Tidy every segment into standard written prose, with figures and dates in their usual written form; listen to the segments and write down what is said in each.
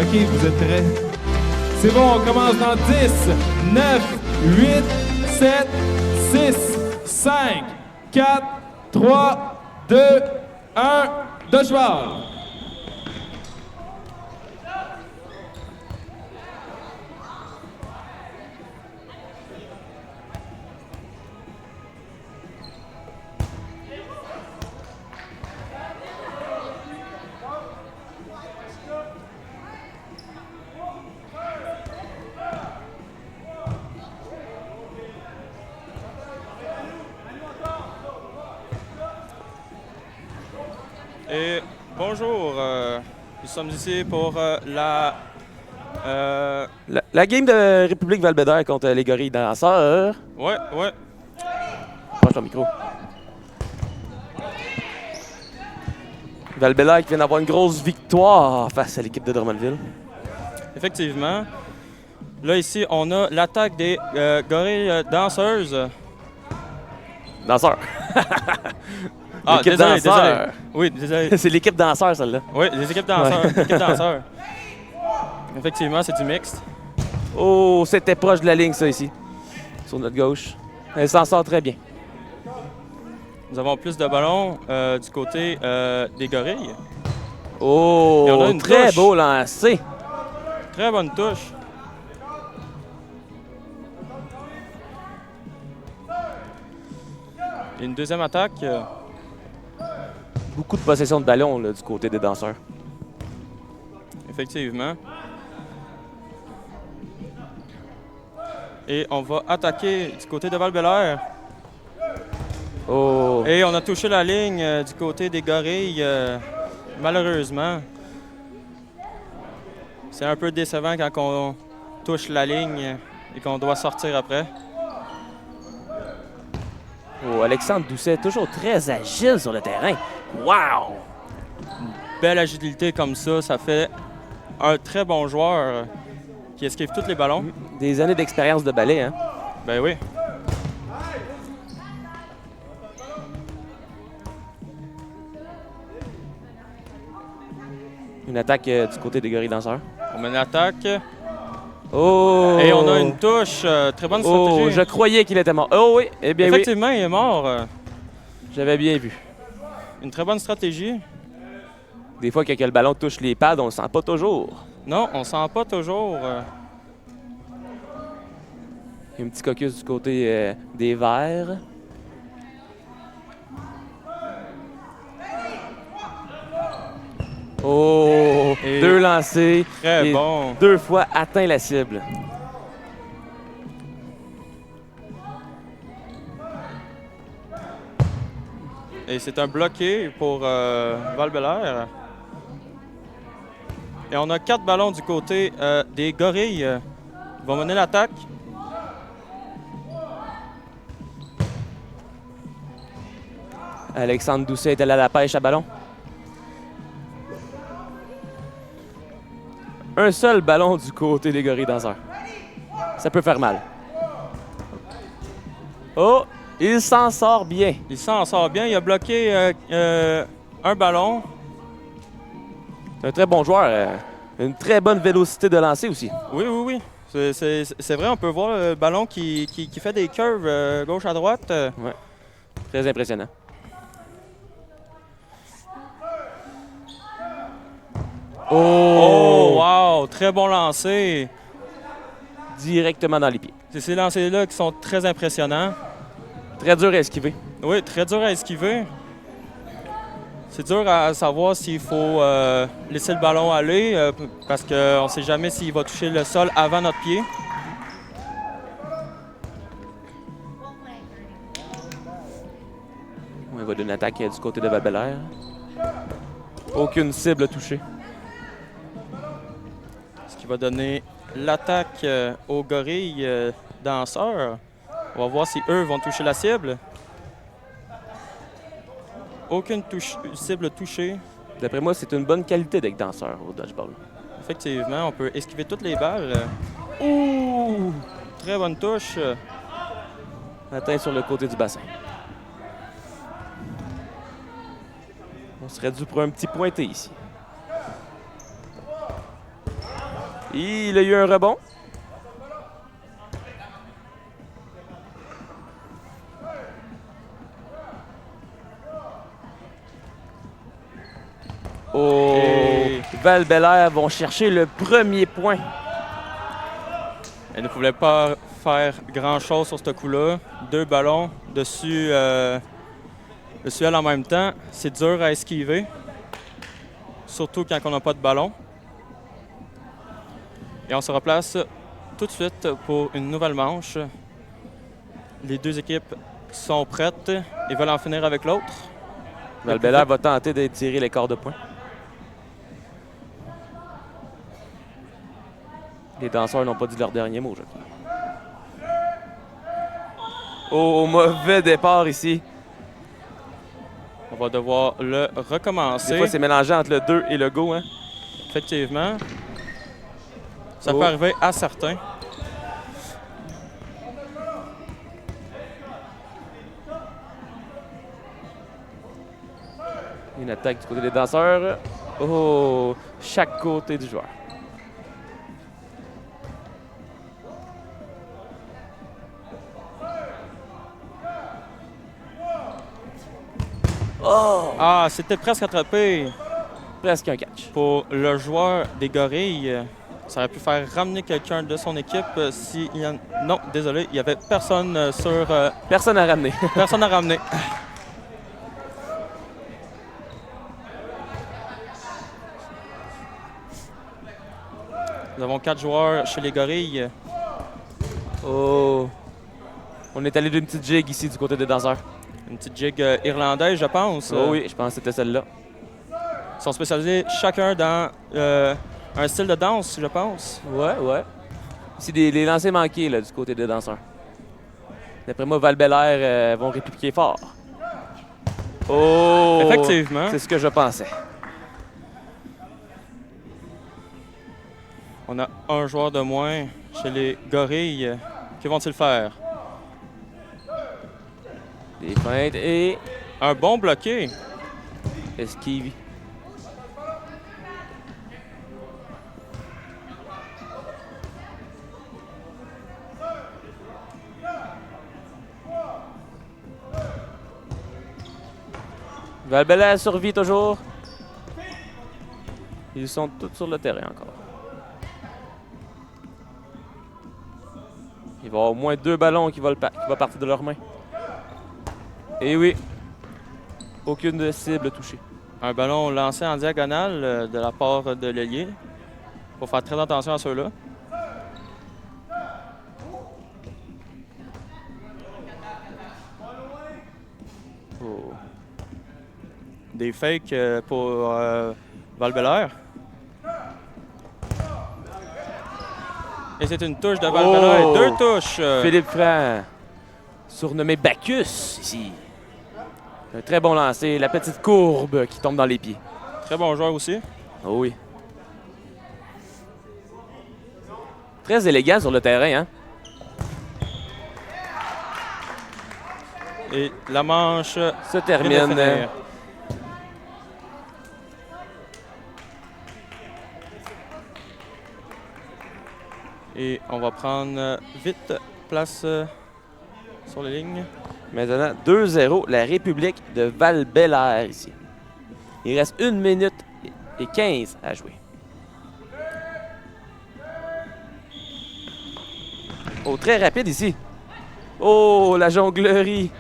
OK, vous êtes prêts? C'est bon, on commence dans 10, 9, 8, 7, 6, 5, 4, 3, 2, 1, de cheval. Et bonjour, nous sommes ici pour La game de République Val-Bédère contre les gorilles danseurs. Ouais. Proche ton micro. Val-Bédère qui vient d'avoir une grosse victoire face à l'équipe de Drummondville. Effectivement. Là, ici, on a l'attaque des gorilles danseuses. Danseurs. Ah, L'équipe désolé. danseur. Oui, désolé. C'est l'équipe danseur, celle-là. Oui, les équipes danseurs. Ouais. L'équipe danseurs. Effectivement, c'est du mixte. Oh, c'était proche de la ligne, ça, ici. Sur notre gauche. Elle s'en sort très bien. Nous avons plus de ballons du côté des gorilles. Oh, Et on a une très touche. beau lancer. Très bonne touche. Et une deuxième attaque. Beaucoup de possession de ballon là, du côté des danseurs. Effectivement. Et on va attaquer du côté de Val-Bélair. Oh, Et on a touché la ligne du côté des gorilles, malheureusement. C'est un peu décevant quand on touche la ligne et qu'on doit sortir après. oh, Alexandre Doucet, toujours très agile sur le terrain. Wow! Belle agilité comme ça fait un très bon joueur qui esquive tous les ballons. Des années d'expérience de ballet, hein? Ben oui. Une attaque du côté des gorilles danseurs. On met une attaque Oh! et on a une touche. Très bonne stratégie. Oh, je croyais qu'il était mort. Oh oui, eh bien Effectivement, il est mort. oui, j'avais bien vu. Une très bonne stratégie. Des fois, quand le ballon touche les pads, on le sent pas toujours. Non, on sent pas toujours. Il y a un petit caucus du côté des verts. Oh! Et Deux lancés. Très et bon. 2 fois atteint la cible. Et c'est un bloqué pour Val-Bélair. Et on a 4 ballons du côté des gorilles. Ils vont mener l'attaque. Alexandre Doucet est allé à la pêche à ballon. Un seul ballon du côté des gorilles danseurs. Ça peut faire mal. Oh! Il s'en sort bien. Il s'en sort bien. Il a bloqué un ballon. C'est un très bon joueur. Une très bonne vélocité de lancer aussi. Oui. C'est vrai, on peut voir le ballon qui fait des curves gauche à droite. Très impressionnant. Oh, wow! Très bon lancer. Directement dans les pieds. C'est ces lancers-là qui sont très impressionnants. Très dur à esquiver. Oui, très dur à esquiver. C'est dur à savoir s'il faut laisser le ballon aller parce qu'on ne sait jamais s'il va toucher le sol avant notre pied. On va donner une attaque du côté de Val-Bélair. Aucune cible touchée. Ce qui va donner l'attaque aux gorilles danseurs. On va voir si eux vont toucher la cible. Aucune cible touchée. D'après moi, c'est une bonne qualité d'être danseur au dodgeball. Effectivement, on peut esquiver toutes les balles. Ouh! Très bonne touche. Atteint sur le côté du bassin. On serait dû pour un petit pointé ici. Il a eu un rebond. Oh! Et Val-Bélair vont chercher le premier point. elle ne pouvait pas faire grand-chose sur ce coup-là. 2 ballons dessus elle en même temps. C'est dur à esquiver. Surtout quand on n'a pas de ballon. Et on se replace tout de suite pour une nouvelle manche. Les 2 équipes sont prêtes et veulent en finir avec l'autre. Val-Bélair va tenter d'étirer l'écart de points. Les danseurs n'ont pas dit leur dernier mot, je crois. Oh, mauvais départ ici. On va devoir le recommencer. Des fois, c'est mélangé entre le 2 et le go. Hein? Effectivement. Ça Oh. peut arriver à certains. Une attaque du côté des danseurs. Oh, chaque côté du joueur. Oh, Ah, c'était presque attrapé presque un catch. pour le joueur des Gorilles. Ça aurait pu faire ramener quelqu'un de son équipe si il y en... Non, désolé, il n'y avait personne sur... Personne à ramener. personne à ramener. Nous avons 4 joueurs chez les Gorilles. Oh, on est allé d'une petite jig ici du côté des danseurs. Une petite jig irlandaise, je pense. Oh oui, je pense que c'était celle-là. Ils sont spécialisés chacun dans un style de danse, je pense. Ouais, ouais. Ici, les lancers manqués là, du côté des danseurs. D'après moi, Val-Bélair vont répliquer fort. Oh! Effectivement. C'est ce que je pensais. On a un joueur de moins chez les Gorilles. Que vont-ils faire? Des feintes et Un bon bloqué. esquive. Val-Bélair survit toujours. Ils sont tous sur le terrain encore. Il va y avoir au moins 2 ballons qui vont partir de leurs mains. Et oui, aucune cible touchée. Un ballon lancé en diagonale de la part de l'ailier. Il faut faire très attention à ceux-là. Oh. Des fakes pour Val-Bélair. Et c'est une touche de Val-Bélair. Oh! 2 touches. Philippe Franc, surnommé Bacchus ici. Un très bon lancer, la petite courbe qui tombe dans les pieds. Très bon joueur aussi. Oh oui. Très élégant sur le terrain, hein? Et la manche Se vient de termine. finir. Et on va prendre vite place sur les lignes. Maintenant, 2-0, la République de Val-Bélair ici. Il reste 1 minute et 15 à jouer. Oh, très rapide ici. Oh, la jonglerie.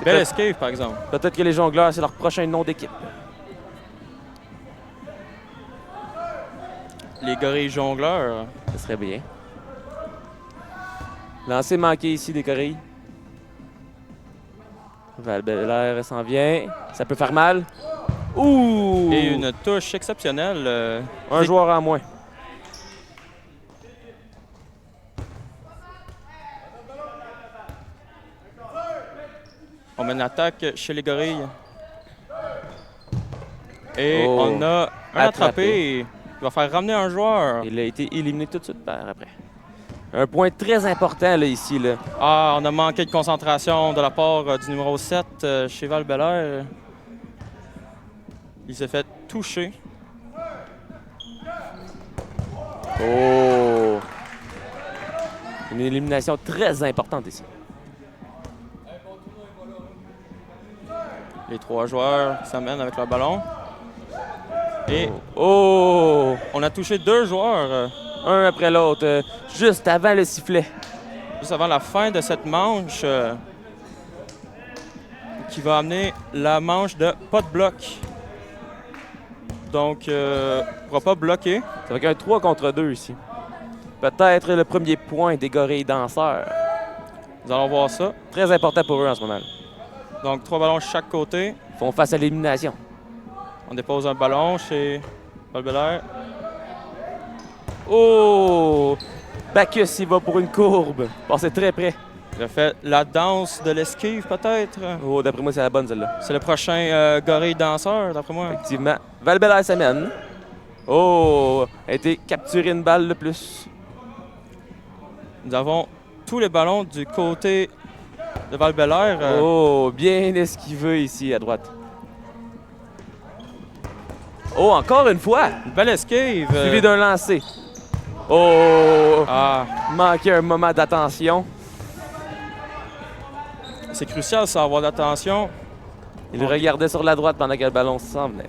Belle escape, par exemple. Peut-être que les jongleurs, c'est leur prochain nom d'équipe. Les Gorilles jongleurs. Ce serait bien. Lancer manqué ici des Gorilles. Val-Bélair s'en vient. Ça peut faire mal. Ouh! Et une touche exceptionnelle. Un joueur en moins. On met une attaque chez les Gorilles. Et Oh. on a un attrapé. Il va faire ramener un joueur. Il a été éliminé tout de suite par après. Un point très important là, ici. Là. Ah, on a manqué de concentration de la part du numéro 7 chez Val-Bélair. Il s'est fait toucher. Oh! Une élimination très importante ici. Les 3 joueurs s'amènent avec leur ballon. Et Oh! on a touché 2 joueurs Un après l'autre, juste avant le sifflet. juste avant la fin de cette manche qui va amener la manche de pas de bloc. Donc, on ne pourra pas bloquer. Ça va qu'un 3 contre 2 ici. Peut-être le premier point des gorilles danseurs. Nous allons voir ça. Très important pour eux en ce moment. Donc, 3 ballons de chaque côté. Ils font face à l'élimination. On dépose un ballon chez Val-Bélair. Oh! Bacchus, il va pour une courbe. Passé très près. Il a fait la danse de l'esquive, peut-être. Oh, d'après moi, c'est la bonne, celle-là. C'est le prochain gorille danseur, d'après moi. Effectivement. Val-Bélair s'amène. Oh! A été capturé une balle de plus. Nous avons tous les ballons du côté de Val-Bélair. Oh! Bien esquivé ici, à droite. Oh, encore une fois! Une belle esquive. Suivi d'un lancer. Oh! Ah, Manquait un moment d'attention. c'est crucial, ça, avoir d'attention. Il regardait sur la droite pendant que le ballon s'en venait.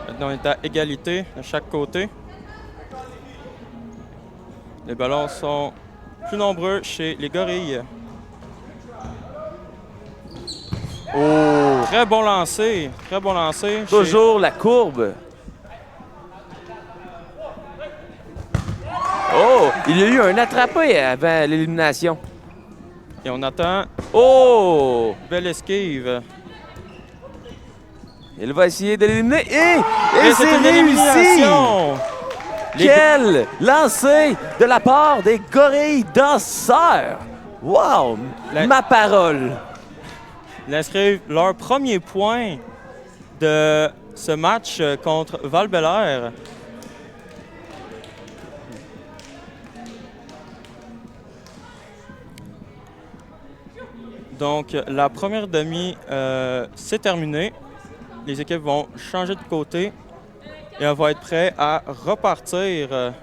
Maintenant, on est à égalité de chaque côté. Les ballons sont plus nombreux chez les gorilles. Oh! Très bon lancer. Très bon lancer. chez- Toujours la courbe. Oh! Il y a eu un attrapé avant l'élimination. Et on attend. Oh! Belle esquive. Il va essayer de l'éliminer. Et Et c'est une réussi! élimination. Les- Quel lancer de la part des gorilles danseurs! Wow! La- Ma parole! Ils inscrivent leur premier point de ce match contre Val-Bélair. Donc, la première demi, c'est terminé. Les équipes vont changer de côté et on va être prêt à repartir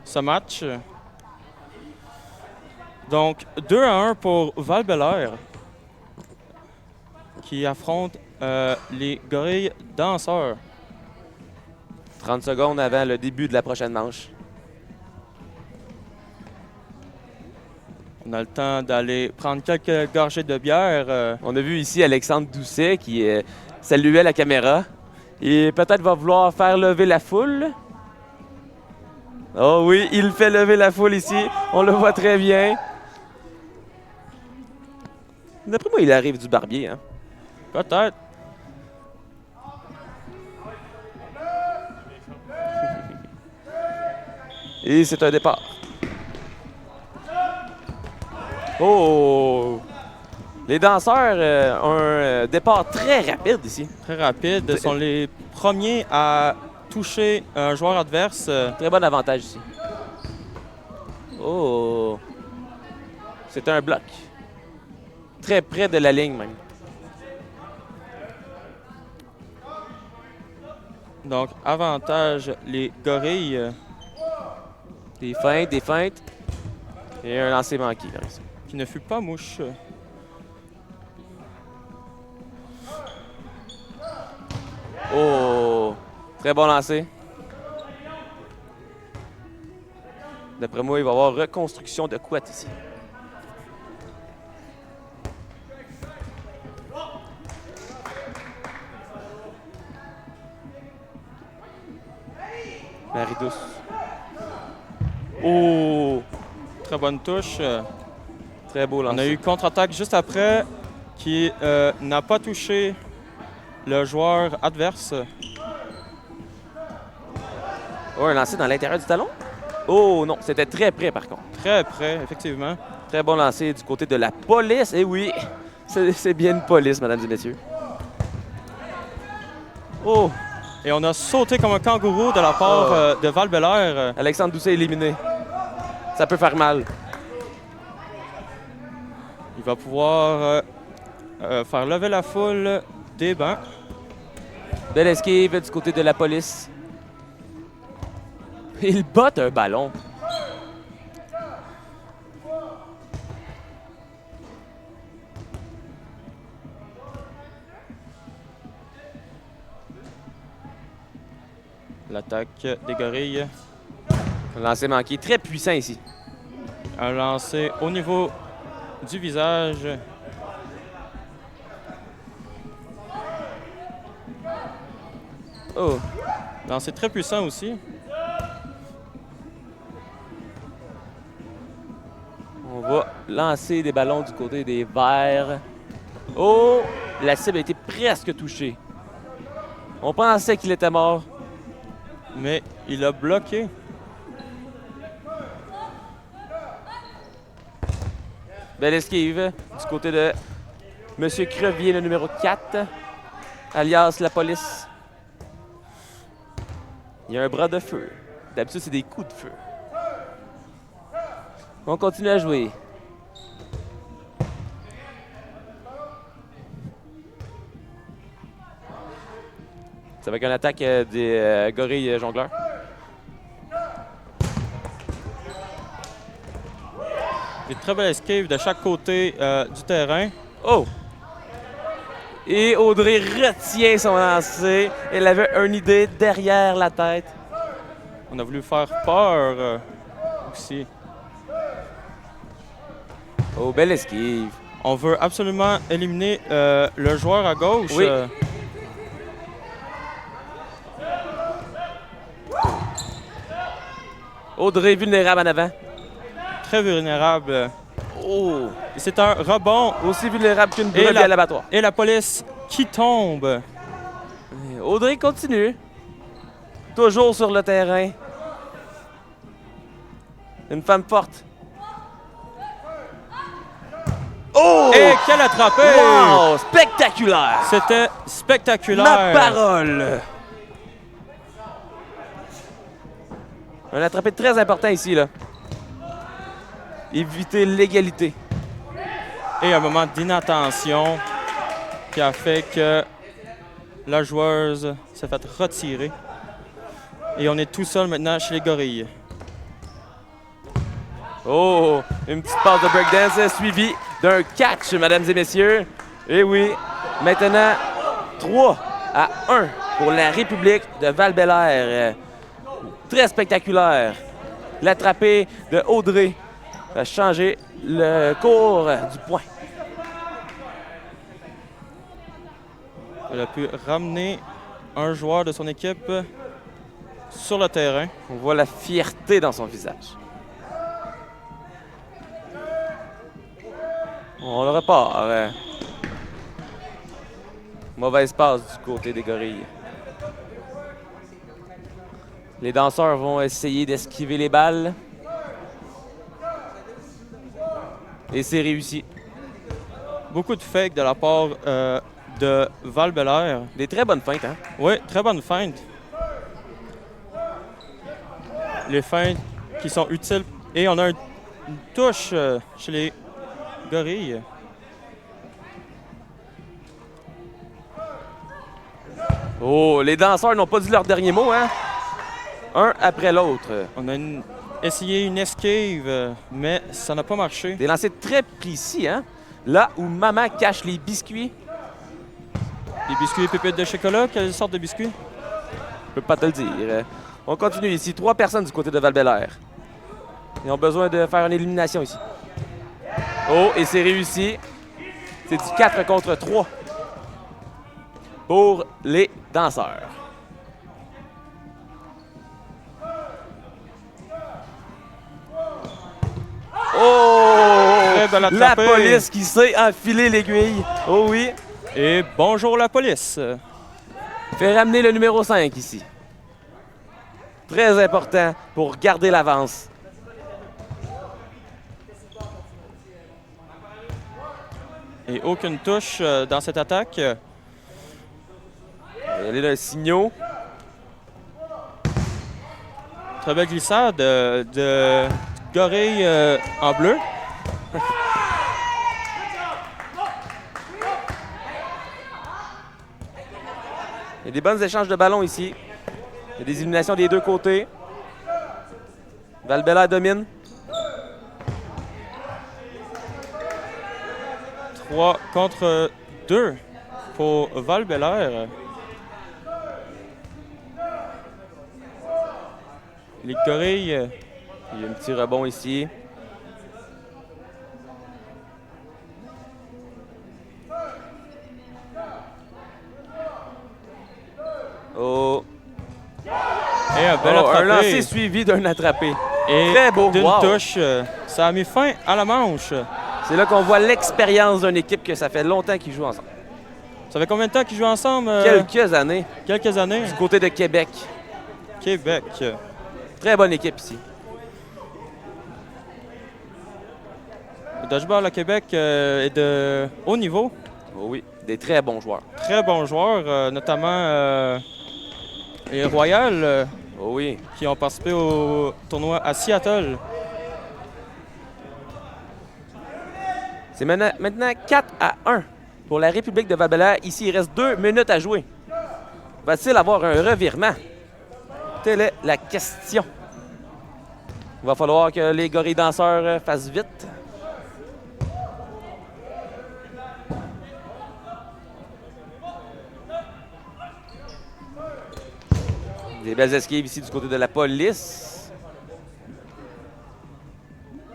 ce match. Donc, 2-1 pour Val-Bélair qui affronte les gorilles danseurs. 30 secondes avant le début de la prochaine manche. On a le temps d'aller prendre quelques gorgées de bière. On a vu ici Alexandre Doucet qui saluait la caméra. Et peut-être va vouloir faire lever la foule. Oh oui, il fait lever la foule ici. On le voit très bien. D'après moi, il arrive du barbier. Hein? Peut-être. Et c'est un départ. Oh! Les danseurs ont un départ très rapide ici. Très rapide. Ils sont les premiers à toucher un joueur adverse. Très bon avantage ici. Oh! C'est un bloc. Très près de la ligne même. Donc, avantage les gorilles Des feintes, des feintes. Et un lancer manqué vers ici. qui ne fut pas mouche. Oh! Très bon lancer. D'après moi, il va y avoir reconstruction de couette ici. Marie-Douce. Oh! Très bonne touche. Très beau lancer. On a eu contre-attaque juste après qui n'a pas touché le joueur adverse. Oh, un lancer dans l'intérieur du talon? Oh non, c'était très près par contre. Très près, effectivement. Très bon lancer du côté de la police. Et oui, c'est bien une police, mesdames et messieurs. Oh! Et on a sauté comme un kangourou de la part de Val-Bélair. Alexandre Doucet éliminé. Ça peut faire mal. Il va pouvoir faire lever la foule des bancs. Belle esquive du côté de la police. Il botte un ballon. L'attaque des gorilles. Un lancer manqué. Très puissant ici. Un lancer au niveau du visage. Oh. Lancer très puissant aussi. On va lancer des ballons du côté des verts. Oh! La cible a été presque touchée. On pensait qu'il était mort. Mais il a bloqué. Belle esquive du côté de Monsieur Crevier, le numéro 4, alias la police. Il y a un bras de feu. D'habitude, c'est des coups de feu. On continue à jouer. C'est avec une attaque des gorilles jongleurs. Des très belles esquives de chaque côté du terrain. Oh! Et Audrey retient son lancer. Elle avait une idée derrière la tête. On a voulu faire peur aussi. Oh, belle esquive. On veut absolument éliminer le joueur à gauche. Oui. Audrey vulnérable en avant. Très vulnérable. Oh! C'est un rebond. Aussi vulnérable qu'une Et brebis à l'abattoir. Et la police qui tombe. Audrey continue. Toujours sur le terrain. Une femme forte. Oh! Et quelle attrapée! Wow! Spectaculaire! C'était spectaculaire. Ma parole! Un attrapé très important ici, là. Éviter l'égalité. Et un moment d'inattention qui a fait que la joueuse s'est fait retirer. Et on est tout seul maintenant chez les gorilles. Oh! Une petite passe de breakdance suivie d'un catch, mesdames et messieurs. Et oui, maintenant 3-1 pour la République de Val-Bélair. Très spectaculaire. L'attrapé de Audrey a changé le cours du point. Elle a pu ramener un joueur de son équipe sur le terrain. On voit la fierté dans son visage. On le repart. Mauvaise passe du côté des gorilles. Les danseurs vont essayer d'esquiver les balles. Et c'est réussi. Beaucoup de fakes de la part de Val-Bélair. Des très bonnes feintes, hein? Oui, très bonne feinte. Les feintes qui sont utiles. Et on a une touche chez les gorilles. Oh, les danseurs n'ont pas dit leur dernier mot, hein? Un après l'autre. On a essayé une esquive, mais ça n'a pas marché. Des lancers très précis, hein? Là où maman cache les biscuits. Les biscuits et pépites de chocolat, quelle sorte de biscuits? Je peux pas te le dire. On continue ici. 3 personnes du côté de Val-Bélair. Ils ont besoin de faire une élimination ici. Oh, et c'est réussi. C'est du 4 contre 3 pour les danseurs. Oh! Très belle La attrapée. police qui sait enfiler l'aiguille. Oh oui. Et bonjour la police. Fait ramener le numéro 5 ici. Très important pour garder l'avance. Et aucune touche dans cette attaque. Elle est le signaux. Très belle glissade de gorille en bleu. y a des bons échanges de ballons ici. Il y a des éliminations des deux côtés. Val-Bélair domine. 3 contre 2 pour Val-Bélair. Les Gorilles. Il y a un petit rebond ici. Oh. Et un bel Un attrapé. lancer suivi d'un attrapé. Et Très beau. d'une Wow. touche. Ça a mis fin à la manche. C'est là qu'on voit l'expérience d'une équipe que ça fait longtemps qu'ils jouent ensemble. Ça fait combien de temps qu'ils jouent ensemble? Quelques années Quelques années. du côté de Québec. Québec. Très bonne équipe ici. Le dodgeball à Québec est de haut niveau. Oh oui, des très bons joueurs. Très bons joueurs, notamment les Royals Oh oui. qui ont participé au tournoi à Seattle. C'est maintenant 4-1 pour la République de Val-Bélair. Ici, il reste 2 minutes à jouer. Va-t-il avoir un revirement? Telle est la question. Il va falloir que les gorilles danseurs fassent vite. Des belles esquives ici du côté de la police.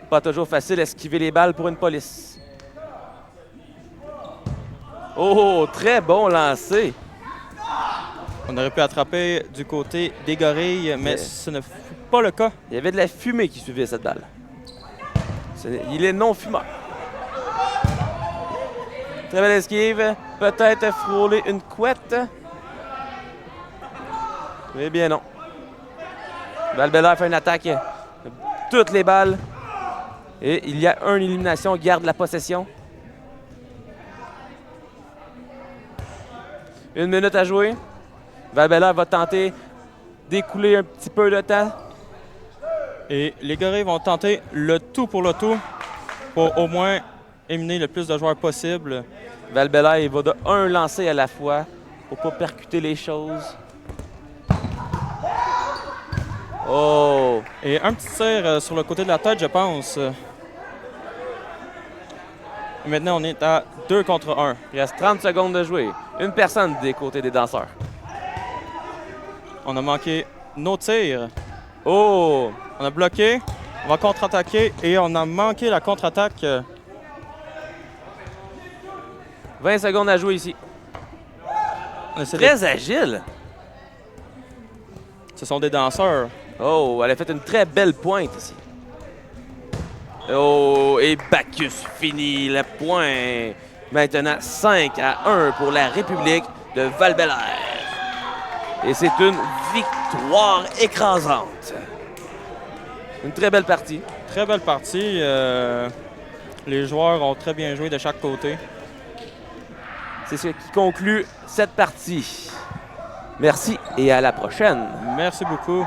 Pas toujours facile d'esquiver les balles pour une police. Oh, très bon lancer. On aurait pu attraper du côté des Gorilles, mais ce ne fut pas le cas. Il y avait de la fumée qui suivait cette balle. Il est non fumeur. Très belle esquive. Peut-être frôler une couette. Mais bien non. Val-Bélair fait une attaque. Toutes les balles. Et il y a une élimination. Garde la possession. 1 minute à jouer. Val-Bélair va tenter d'écouler un petit peu de temps. Et les Gorilles vont tenter le tout pour le tout pour au moins éliminer le plus de joueurs possible. Val-Bélair, il va de un lancer à la fois pour pas percuter les choses. Oh! Et un petit tir sur le côté de la tête, je pense. Et maintenant, on est à 2 contre 1. Il reste 30 secondes de jouer. Une personne des côtés des danseurs. On a manqué nos tirs. Oh! On a bloqué. On va contre-attaquer et on a manqué la contre-attaque. 20 secondes à jouer ici. On essaie Très agile. Ce sont des danseurs. Oh, elle a fait une très belle pointe ici. Oh, et Bacchus finit le point. Maintenant 5-1 pour la République de Val-Bélair. Et c'est une victoire écrasante. Une très belle partie. Très belle partie. Les joueurs ont très bien joué de chaque côté. C'est ce qui conclut cette partie. Merci et à la prochaine. Merci beaucoup.